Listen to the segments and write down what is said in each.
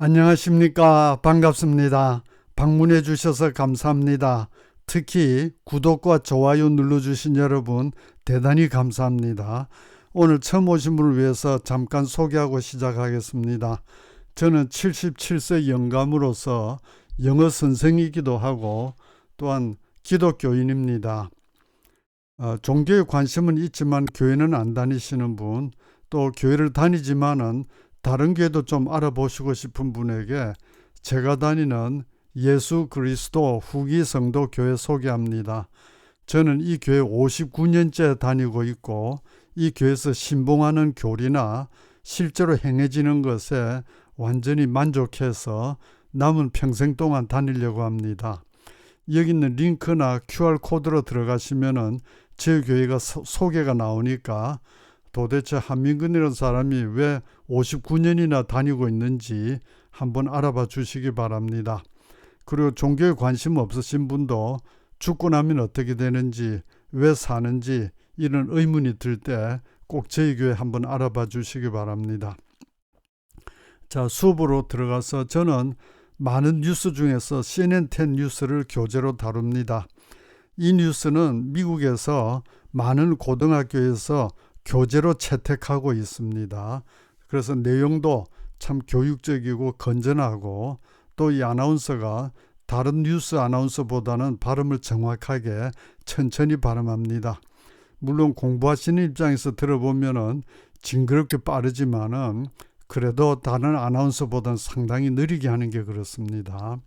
안녕하십니까. 반갑습니다. 방문해 주셔서 감사합니다. 특히 구독과 좋아요 눌러주신 여러분 대단히 감사합니다. 오늘 처음 오신 분을 위해서 잠깐 소개하고 시작하겠습니다. 저는 77세 영감으로서 영어 선생이기도 하고 또한 기독교인입니다. 종교에 관심은 있지만 교회는 안 다니시는 분, 또 교회를 다니지만은 다른 교회도 좀 알아보시고 싶은 분에게 제가 다니는 예수 그리스도 후기 성도 교회 소개합니다. 저는 이 교회 59년째 다니고 있고 이 교회에서 신봉하는 교리나 실제로 행해지는 것에 완전히 만족해서 남은 평생 동안 다니려고 합니다. 여기 있는 링크나 QR코드로 들어가시면은 제 교회가 소개가 나오니까 도대체 한민근이라는 사람이 왜 59년이나 다니고 있는지 한번 알아봐 주시기 바랍니다. 그리고 종교에 관심 없으신 분도 죽고 나면 어떻게 되는지, 왜 사는지 이런 의문이 들 때 꼭 저희 교회 한번 알아봐 주시기 바랍니다. 자, 수업으로 들어가서 저는 많은 뉴스 중에서 CNN10 뉴스를 교재로 다룹니다. 이 뉴스는 미국에서 많은 고등학교에서 교재로 채택하고 있습니다. 그래서 내용도 참 교육적이고 건전하고 또 이 아나운서가 다른 뉴스 아나운서보다는 발음을 정확하게 천천히 발음합니다. 물론 공부하시는 입장에서 들어보면은 징그럽게 빠르지만은 그래도 다른 아나운서보다는 상당히 느리게 하는 게 그렇습니다.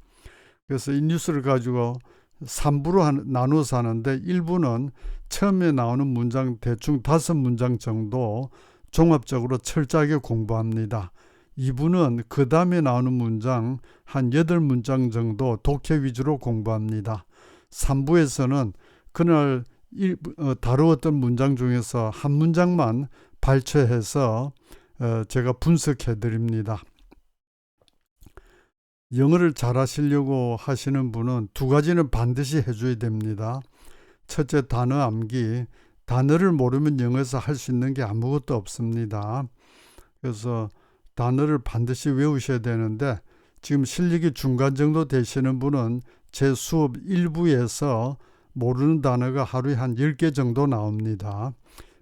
그래서 이 뉴스를 가지고 3부로 나눠서 하는데 1부는 처음에 나오는 문장 대충 5문장 정도 종합적으로 철저하게 공부합니다. 2부는 그 다음에 나오는 문장 한 8문장 정도 독해 위주로 공부합니다. 3부에서는 그날 다루었던 문장 중에서 한 문장만 발췌해서 제가 분석해 드립니다. 영어를 잘하시려고 하시는 분은 2가지는 반드시 해줘야 됩니다. 첫째, 단어 암기. 단어를 모르면 영어에서 할 수 있는 게 아무것도 없습니다. 그래서 단어를 반드시 외우셔야 되는데 지금 실력이 중간 정도 되시는 분은 제 수업 1부에서 모르는 단어가 하루에 한 10개 정도 나옵니다.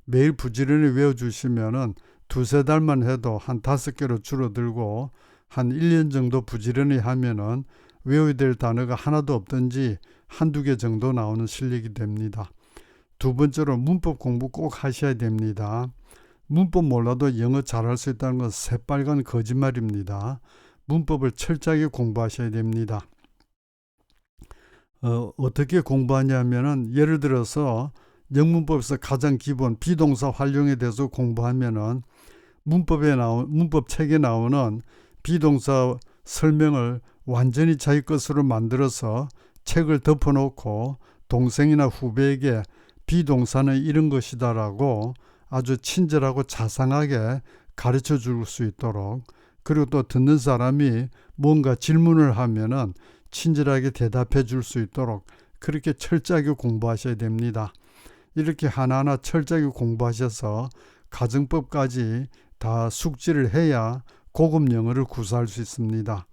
매일 부지런히 외워주시면은 2-3달만 해도 한 5개로 줄어들고 한 1년 정도 부지런히 하면은 외워야 될 단어가 하나도 없든지 1-2개 정도 나오는 실력이 됩니다. 두 번째로 문법 공부 꼭 하셔야 됩니다. 문법 몰라도 영어 잘할 수 있다는 건 새빨간 거짓말입니다. 문법을 철저하게 공부하셔야 됩니다. 어떻게 공부하냐면은 예를 들어서 영문법에서 가장 기본 비동사 활용에 대해서 공부하면은 문법 책에 나오는 비동사 설명을 완전히 자기 것으로 만들어서 책을 덮어놓고 동생이나 후배에게 비동사는 이런 것이다라고 아주 친절하고 자상하게 가르쳐 줄 수 있도록, 그리고 또 듣는 사람이 뭔가 질문을 하면은 친절하게 대답해 줄 수 있도록 그렇게 철저하게 공부하셔야 됩니다. 이렇게 하나하나 철저하게 공부하셔서 가정법까지 다 숙지를 해야 고급 영어를 구사할 수 있습니다.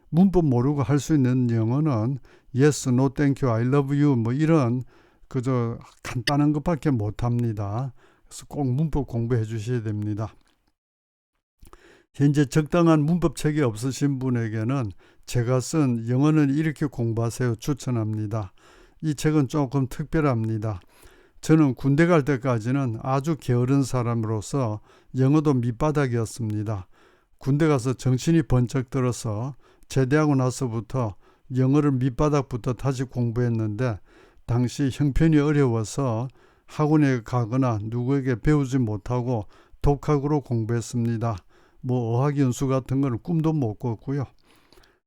문법 모르고 할 수 있는 영어는 yes, no, thank you, I love you 뭐 이런 그저 간단한 것밖에 못합니다. 그래서 꼭 문법 공부해 주셔야 됩니다. 현재 적당한 문법책이 없으신 분에게는 제가 쓴 영어는 이렇게 공부하세요 추천합니다. 이 책은 조금 특별합니다. 저는 군대 갈 때까지는 아주 게으른 사람으로서 영어도 밑바닥이었습니다. 군대 가서 정신이 번쩍 들어서 제대하고 나서부터 영어를 밑바닥부터 다시 공부했는데 당시 형편이 어려워서 학원에 가거나 누구에게 배우지 못하고 독학으로 공부했습니다. 뭐 어학연수 같은 거는 꿈도 못 꿨고요.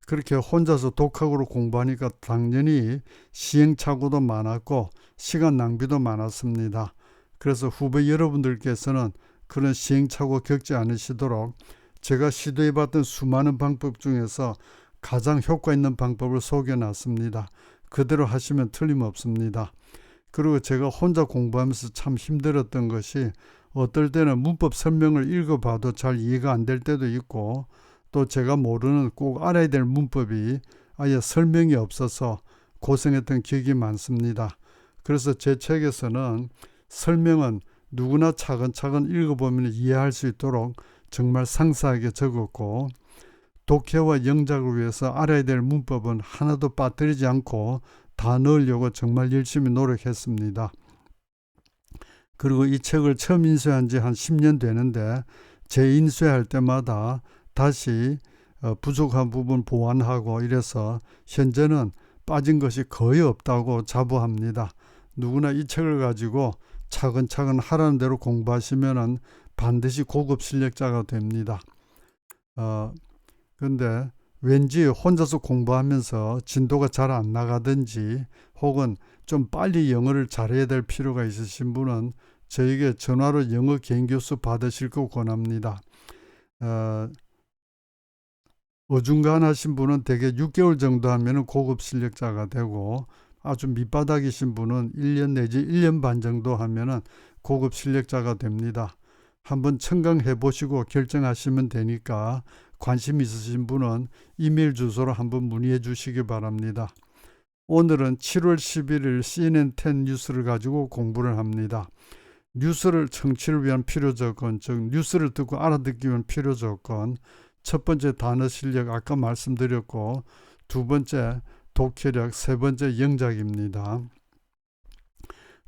그렇게 혼자서 독학으로 공부하니까 당연히 시행착오도 많았고 시간 낭비도 많았습니다. 그래서 후배 여러분들께서는 그런 시행착오 겪지 않으시도록 제가 시도해봤던 수많은 방법 중에서 가장 효과 있는 방법을 소개해놨습니다. 그대로 하시면 틀림없습니다. 그리고 제가 혼자 공부하면서 참 힘들었던 것이 어떨 때는 문법 설명을 읽어봐도 잘 이해가 안 될 때도 있고 또 제가 모르는 꼭 알아야 될 문법이 아예 설명이 없어서 고생했던 기억이 많습니다. 그래서 제 책에서는 설명은 누구나 차근차근 읽어보면 이해할 수 있도록 정말 상세하게 적었고, 독해와 영작을 위해서 알아야 될 문법은 하나도 빠뜨리지 않고 다 넣으려고 정말 열심히 노력했습니다. 그리고 이 책을 처음 인쇄한 지 한 10년 되는데 재인쇄할 때마다 다시 부족한 부분 보완하고 이래서 현재는 빠진 것이 거의 없다고 자부합니다. 누구나 이 책을 가지고 차근차근 하라는 대로 공부하시면 반드시 고급 실력자가 됩니다. 근데 왠지 혼자서 공부하면서 진도가 잘 안 나가든지 혹은 좀 빨리 영어를 잘해야 될 필요가 있으신 분은 저에게 전화로 영어 개인 교수 받으실 거 권합니다. 어중간하신 분은 대개 6개월 정도 하면 고급 실력자가 되고, 아주 밑바닥이신 분은 1년 내지 1년 반 정도 하면 고급 실력자가 됩니다. 한번 청강해 보시고 결정하시면 되니까 관심 있으신 분은 이메일 주소로 한번 문의해 주시기 바랍니다. 오늘은 7월 11일 CNN10 뉴스를 가지고 공부를 합니다. 뉴스를 청취를 위한 필요 조건, 즉 뉴스를 듣고 알아듣기 위한 필요 조건, 첫 번째 단어 실력 아까 말씀드렸고, 두 번째 독해력, 세 번째 영작입니다.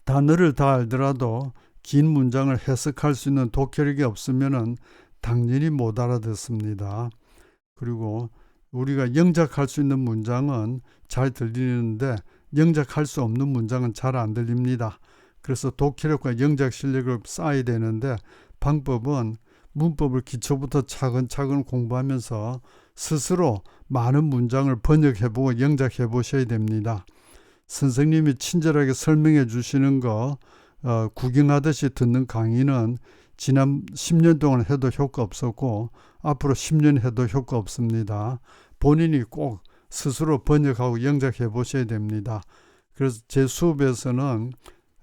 단어를 다 알더라도 긴 문장을 해석할 수 있는 독해력이 없으면 당연히 못 알아듣습니다. 그리고 우리가 영작할 수 있는 문장은 잘 들리는데 영작할 수 없는 문장은 잘 안 들립니다. 그래서 독해력과 영작 실력을 쌓아야 되는데 방법은 문법을 기초부터 차근차근 공부하면서 스스로 많은 문장을 번역해보고 영작해보셔야 됩니다. 선생님이 친절하게 설명해 주시는 거 구경하듯이 듣는 강의는 지난 10년 동안 해도 효과 없었고 앞으로 10년 해도 효과 없습니다. 본인이 꼭 스스로 번역하고 영작해 보셔야 됩니다. 그래서 제 수업에서는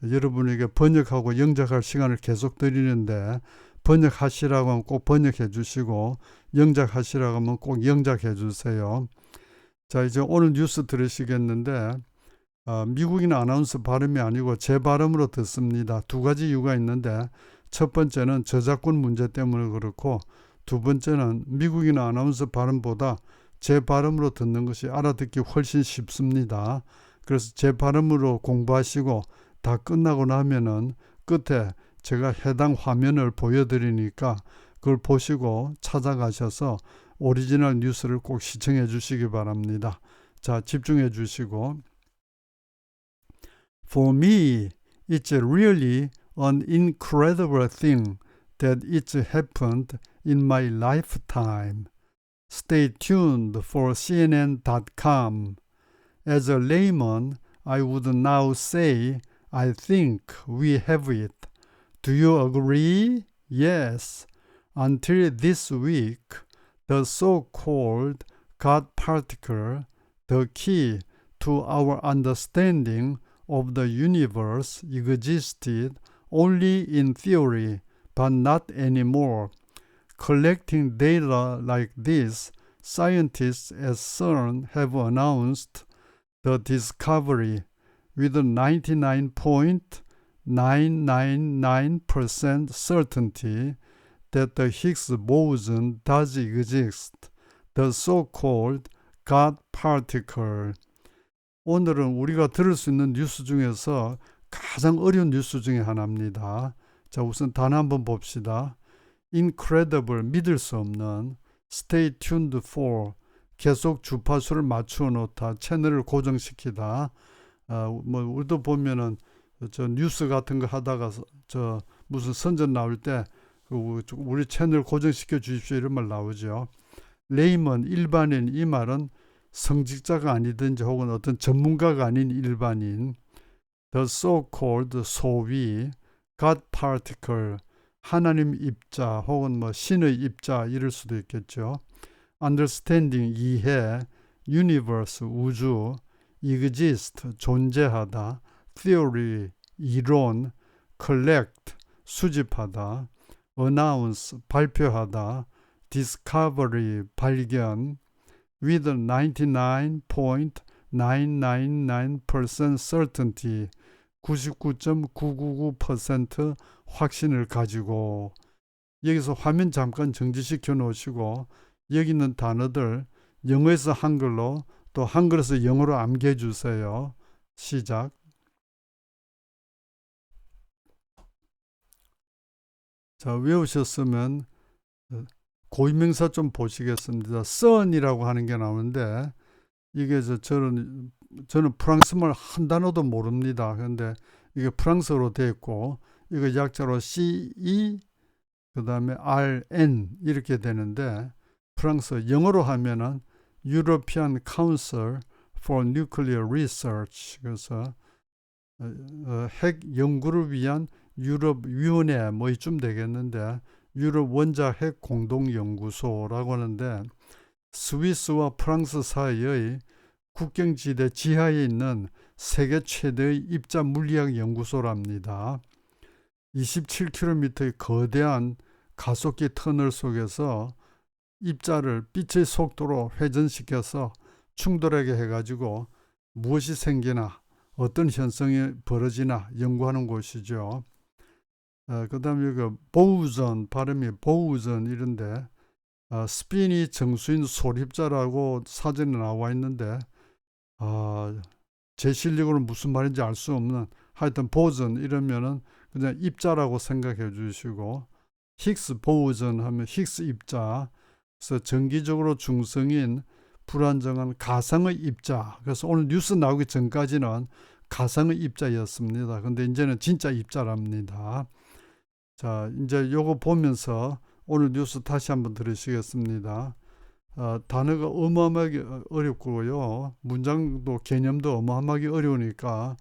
여러분에게 번역하고 영작할 시간을 계속 드리는데, 번역하시라고 하면 꼭 번역해 주시고 영작하시라고 하면 꼭 영작해 주세요. 자, 이제 오늘 뉴스 들으시겠는데 미국인 아나운서 발음이 아니고 제 발음으로 듣습니다. 두 가지 이유가 있는데, 첫 번째는 저작권 문제 때문에 그렇고, 두 번째는 미국인 아나운서 발음보다 제 발음으로 듣는 것이 알아듣기 훨씬 쉽습니다. 그래서 제 발음으로 공부하시고 다 끝나고 나면은 끝에 제가 해당 화면을 보여드리니까 그걸 보시고 찾아가셔서 오리지널 뉴스를 꼭 시청해 주시기 바랍니다. 자, 집중해 주시고. For me, it's really an incredible thing that it's happened in my lifetime. Stay tuned for CNN.com. As a layman, I would now say I think we have it. Do you agree? Yes. Until this week, the so-called God particle, the key to our understanding of the universe, existed only in theory, but not anymore. Collecting data like this, scientists at CERN have announced the discovery with 99.999% certainty that the Higgs boson does exist, the so-called God particle. 오늘은 우리가 들을 수 있는 뉴스 중에서 가장 어려운 뉴스 중에 하나입니다. 자, 우선 단어 한번 봅시다. incredible, 믿을 수 없는. stay tuned for, 계속 주파수를 맞추어 놓다, 채널을 고정시키다. 우리도 보면은 저 뉴스 같은 거 하다가 저 무슨 선전 나올 때 우리 채널 고정시켜 주십시오 이런 말 나오죠. 레이먼, 일반인, 이 말은 성직자가 아니든지 혹은 어떤 전문가가 아닌 일반인. The so-called, 소위. God particle, 하나님 입자 혹은 신의 입자 이럴 수도 있겠죠. Understanding, 이해. Universe, 우주. Exist, 존재하다. Theory, 이론. Collect, 수집하다. Announce, 발표하다. discovery, 발견, with 99.999% certainty, 99.999% 확신을 가지고. 여기서 화면 잠깐 정지시켜 놓으시고 여기 있는 단어들 영어에서 한글로 또 한글에서 영어로 암기해 주세요. 시작. 자, 외우셨으면 고유명사 좀 보시겠습니다. sun이라고 하는 게 나오는데 이게 저는 프랑스말 한 단어도 모릅니다. 그런데 이게 프랑스어로 되어 있고 이거 약자로 CE 그 다음에 RN 이렇게 되는데 프랑스어 영어로 하면은 European Council for Nuclear Research, 그래서 핵 연구를 위한 유럽 위원회 뭐 이쯤 되겠는데 유럽 원자 핵 공동 연구소라고 하는데 스위스와 프랑스 사이의 국경지대 지하에 있는 세계 최대의 입자 물리학 연구소랍니다. 27km의 거대한 가속기 터널 속에서 입자를 빛의 속도로 회전시켜서 충돌하게 해가지고 무엇이 생기나 어떤 현상이 벌어지나 연구하는 곳이죠. 그 다음에 여기 보우전, 발음이 보우전 이런데 스피니 정수인 소립자라고 사전에 나와 있는데 제 실력으로는 무슨 말인지 알 수 없는, 하여튼 보전 이러면은 그냥 입자라고 생각해 주시고, 힉스 보우전 하면 힉스 입자, 그래서 정기적으로 중성인 불안정한 가상의 입자. 그래서 오늘 뉴스 나오기 전까지는 가상의 입자였습니다. 근데 이제는 진짜 입자랍니다. 자, 이제 요거 보면서 오늘 뉴스 다시 한번 들으시겠습니다. 단어가 어마어마하게 어렵고요. 문장도 개념도 어마어마하게 어려우니까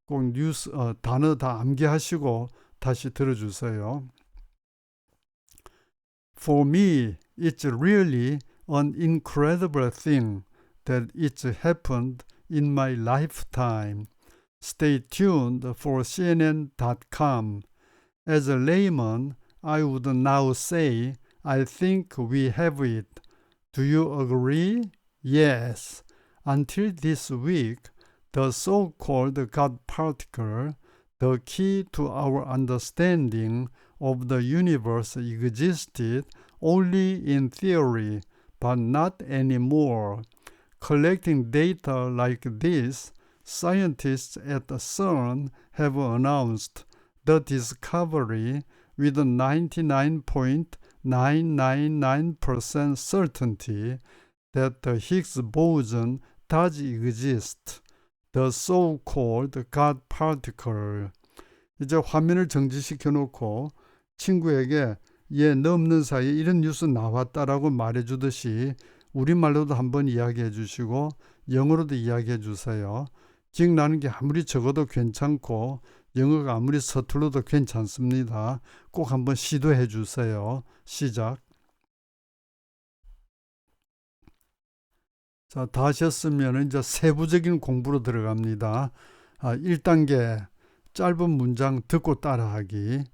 꼭 뉴스 단어 다 암기하시고 다시 들어주세요. For me, it's really an incredible thing that it's happened in my lifetime. Stay tuned for CNN.com. As a layman, I would now say, I think we have it. Do you agree? Yes. Until this week, the so-called God particle, the key to our understanding of the universe, existed only in theory, but not anymore. Collecting data like this, scientists at CERN have announced the discovery with 99.999% certainty that the Higgs boson does exist, the so-called God particle. 이제 화면을 정지시켜 놓고 친구에게 얘 넘는 사이에 이런 뉴스 나왔다라고 말해 주듯이 우리말로도 한번 이야기해 주시고 영어로도 이야기해 주세요. 기억나는 게 아무리 적어도 괜찮고 영어가 아무리 서툴러도 괜찮습니다. 꼭 한번 시도해 주세요. 시작. 자, 다 하셨으면 이제 세부적인 공부로 들어갑니다. 1단계 짧은 문장 듣고 따라하기.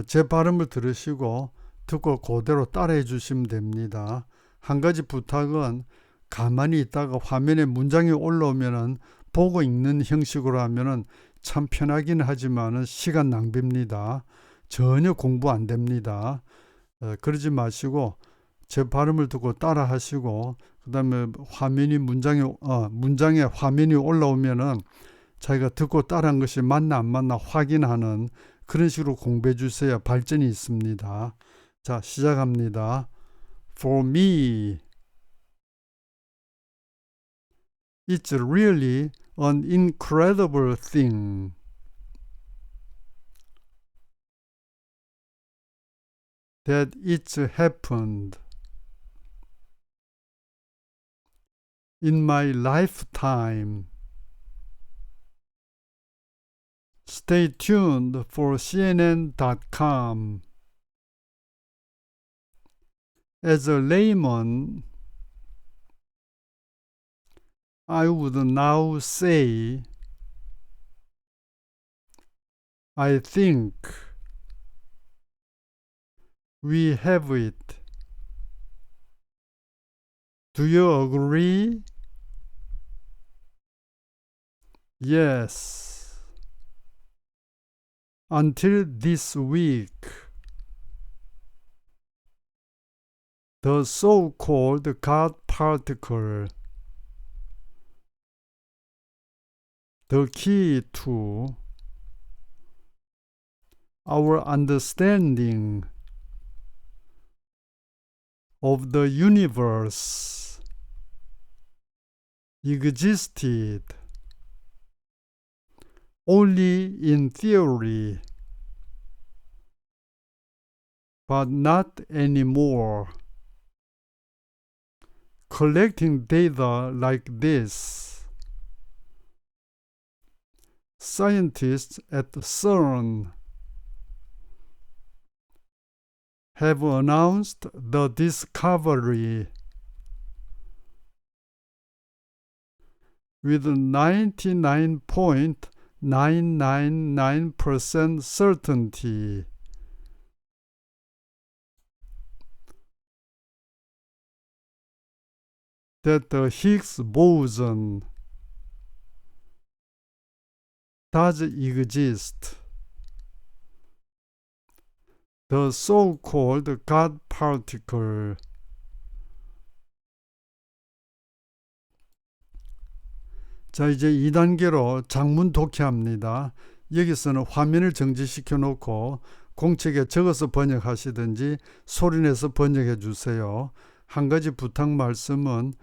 제 발음을 들으시고 듣고 그대로 따라해 주시면 됩니다. 한 가지 부탁은 가만히 있다가 화면에 문장이 올라오면은 보고 읽는 형식으로 하면은 참 편하긴 하지만은 시간 낭비입니다. 전혀 공부 안 됩니다. 그러지 마시고 제 발음을 듣고 따라 하시고 그 다음에 문장에 화면이 올라오면은 자기가 듣고 따라한 것이 맞나 안 맞나 확인하는 그런 식으로 공부해 주셔야 발전이 있습니다. 자, 시작합니다. For me, it's really an incredible thing that it's happened in my lifetime. Stay tuned for CNN.com. As a layman, I would now say, I think, we have it. Do you agree? Yes. Until this week, the so-called God particle, the key to our understanding of the universe, existed only in theory, but not anymore. Collecting data like this, scientists at CERN have announced the discovery with 99.999% certainty that the Higgs boson does exist. The so-called God particle. 자, 이제 2단계로 장문 독해합니다. 여기서는 화면을 정지시켜 놓고 공책에 적어서 번역하시든지 소리내서 번역해 주세요. 한 가지 부탁 말씀은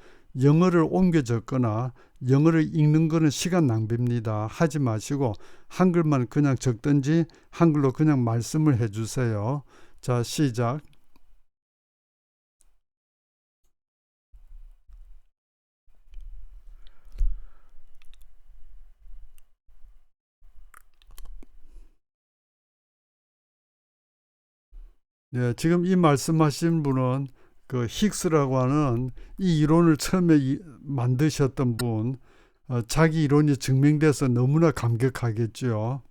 영어를 옮겨 적거나 영어를 읽는 거는 시간 낭비입니다. 하지 마시고 한글만 그냥 적든지 한글로 그냥 말씀을 해 주세요. 자, 시작. 네, 지금 이 말씀하신 분은 그 힉스라고 하는 이 이론을 처음에 만드셨던 분, 자기 이론이 증명돼서 너무나 감격하겠죠.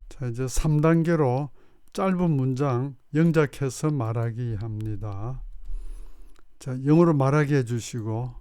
자, 이제 3단계로 짧은 문장 영작해서 말하기 합니다. 자, 영어로 말하게 해주시고,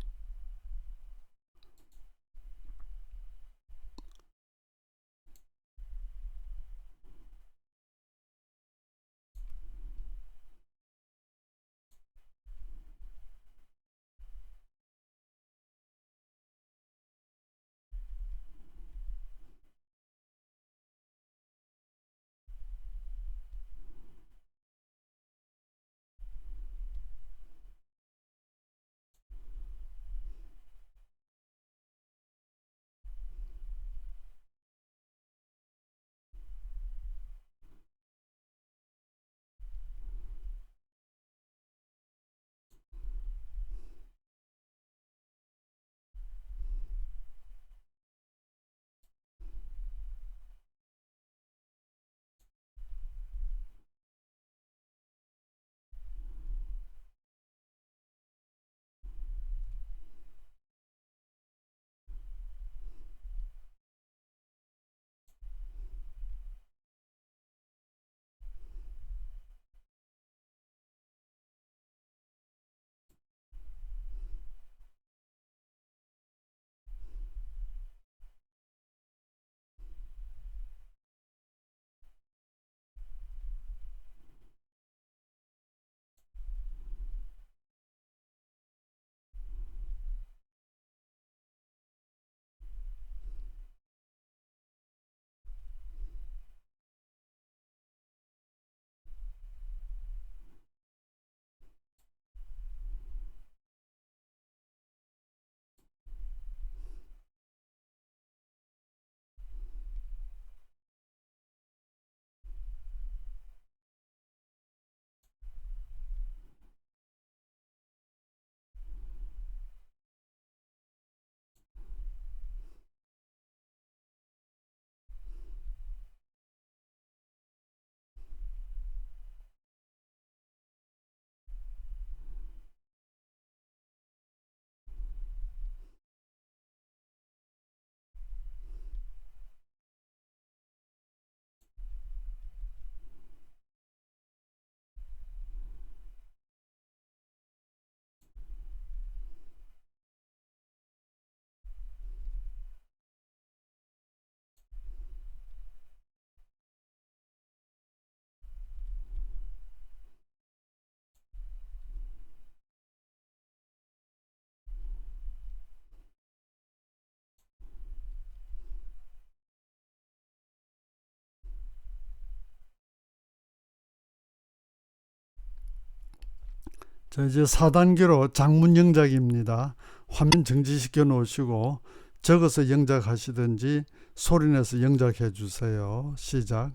자, 이제 4단계로 장문 영작입니다. 화면 정지시켜 놓으시고 적어서 영작하시든지 소리내서 영작해 주세요. 시작.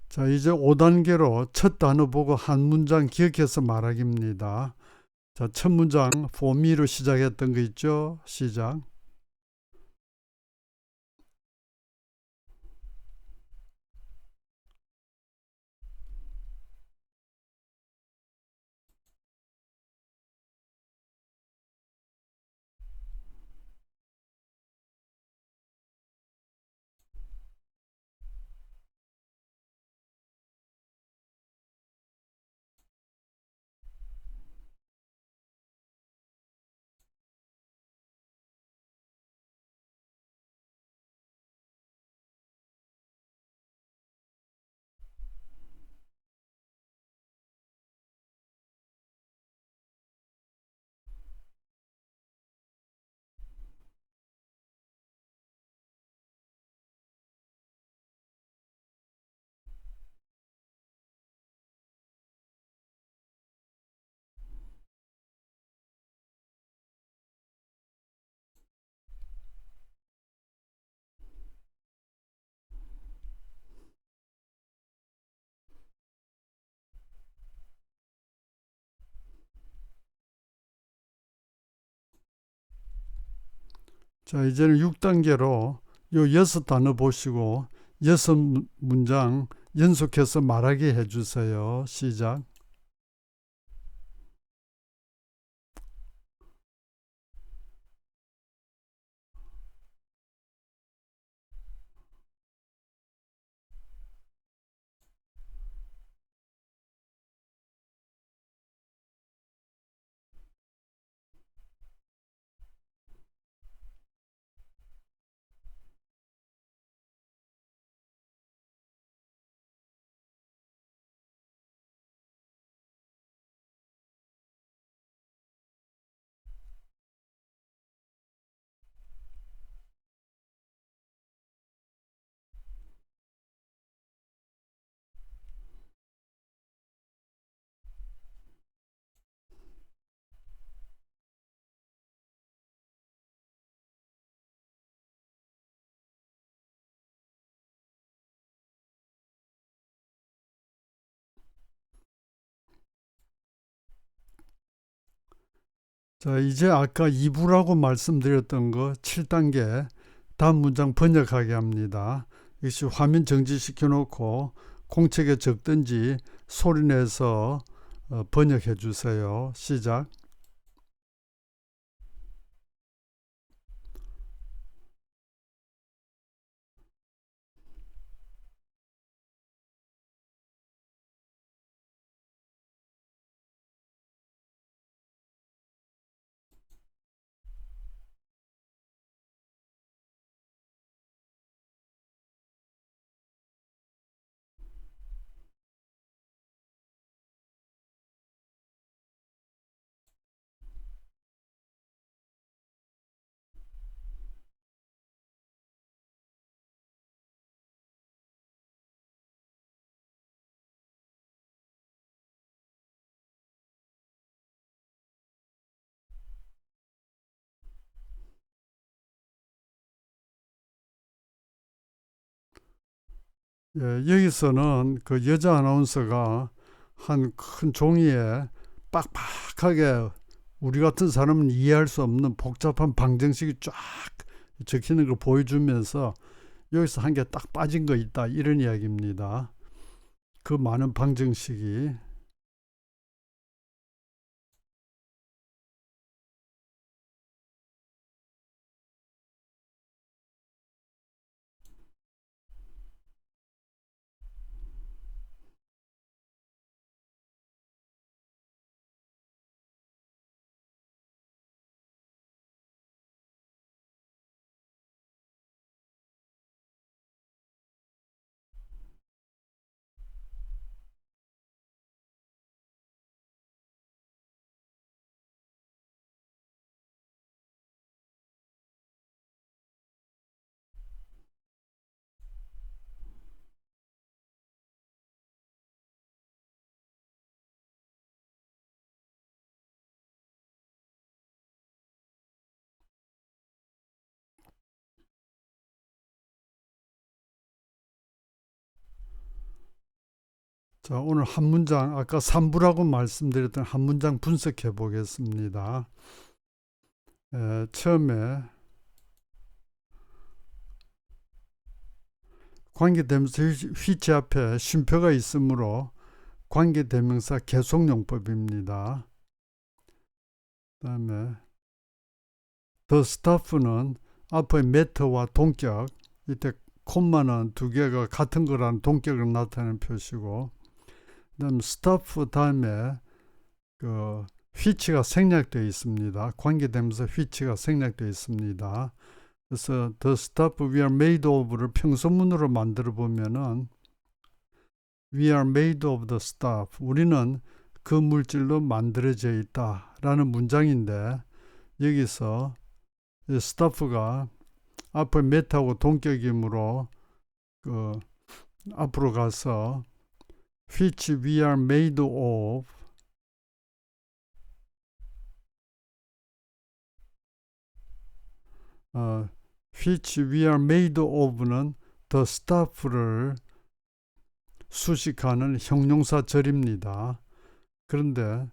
자, 이제 5단계로 첫 단어 보고 한 문장 기억해서 말하기입니다. 자, 첫 문장 for me로 시작했던 거 있죠? 시작. 자, 이제는 6단계로 요 6단어 보시고 6문장 연속해서 말하게 해주세요. 시작. 자, 이제 아까 2부라고 말씀드렸던 거 7단계 다음 문장 번역하게 합니다. 역시 화면 정지시켜 놓고 공책에 적든지 소리내서 번역해 주세요. 시작. 예, 여기서는 그 여자 아나운서가 한 큰 종이에 빡빡하게 우리 같은 사람은 이해할 수 없는 복잡한 방정식이 쫙 적히는 걸 보여주면서 여기서 한 개 딱 빠진 거 있다 이런 이야기입니다. 그 많은 방정식이. 자, 오늘 한 문장, 아까 3부라고 말씀드렸던 한 문장 분석해 보겠습니다. 처음에 관계대명사 which 앞에 쉼표가 있으므로 관계대명사 계속용법입니다. 그 다음에 the staff는 앞에 matter와 동격, 이때 콤마는 두 개가 같은 거라는 동격을 나타내는 표시고, 그 다음 staff 다음에 그 which가 생략되어 있습니다. 관계대명사 which가 생략되어 있습니다. 그래서 the stuff we are made of를 평소문으로 만들어 보면은 we are made of the stuff, 우리는 그 물질로 만들어져 있다 라는 문장인데, 여기서 stuff가 앞에 met하고 동격이므로 그 앞으로 가서 which we are made of which we are made of는 the stuff를 수식하는 형용사절입니다. 그런데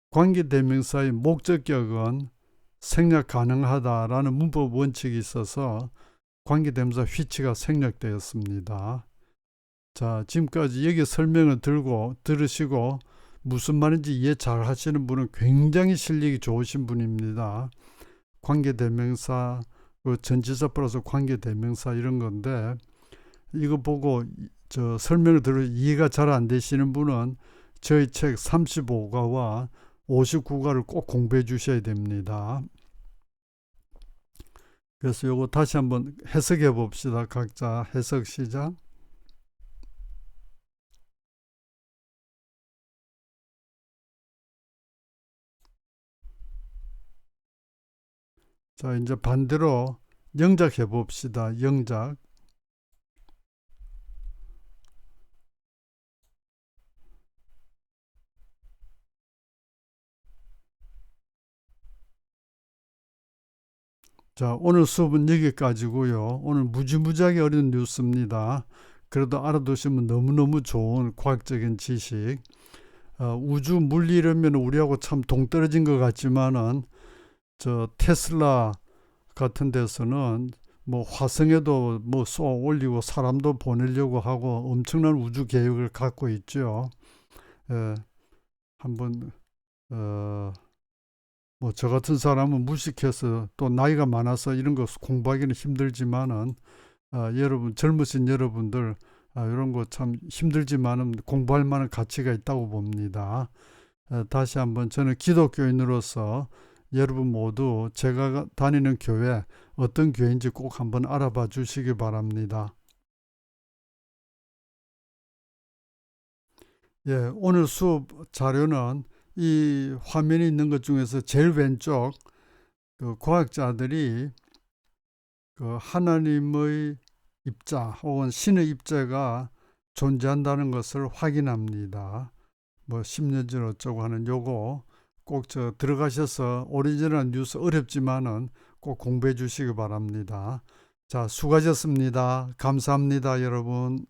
관계대명사의 목적격은 생략 가능하다라는 문법 원칙이 있어서 관계대명사 which가 생략되었습니다. 자, 지금까지 여기 설명을 들으시고 무슨 말인지 이해 잘 하시는 분은 굉장히 실력이 좋으신 분입니다. 관계대명사, 전치사 플러스 관계대명사 이런 건데, 이거 보고 저 설명을 들어 이해가 잘 안 되시는 분은 저희 책 35과와 59과를 꼭 공부해 주셔야 됩니다. 그래서 요거 다시 한번 해석해 봅시다. 각자 해석 시작. 자, 이제 반대로 영작해 봅시다. 영작. 자, 오늘 수업은 여기까지고요. 오늘 무지무지하게 어려운 뉴스입니다. 그래도 알아두시면 너무너무 좋은 과학적인 지식. 우주 물리 이러면 우리하고 참 동떨어진 것 같지만은 저 테슬라 같은 데서는 뭐 화성에도 뭐 쏘아 올리고 사람도 보내려고 하고 엄청난 우주 계획을 갖고 있죠. 한번 뭐 저 같은 사람은 무식해서 또 나이가 많아서 이런 거 공부하기는 힘들지만은 여러분 젊으신 여러분들 이런 거 참 힘들지만은 공부할 만한 가치가 있다고 봅니다. 다시 한번 저는 기독교인으로서 여러분 모두 제가 다니는 교회 어떤 교회인지 꼭 한번 알아봐 주시기 바랍니다. 예, 오늘 수업 자료는 이 화면에 있는 것 중에서 제일 왼쪽 그 과학자들이 그 하나님의 입자 혹은 신의 입자가 존재한다는 것을 확인합니다. 뭐 10년 전 어쩌고 하는 요거 꼭 저 들어가셔서 오리지널 뉴스 어렵지만은 꼭 공부해 주시기 바랍니다. 자, 수고하셨습니다. 감사합니다, 여러분.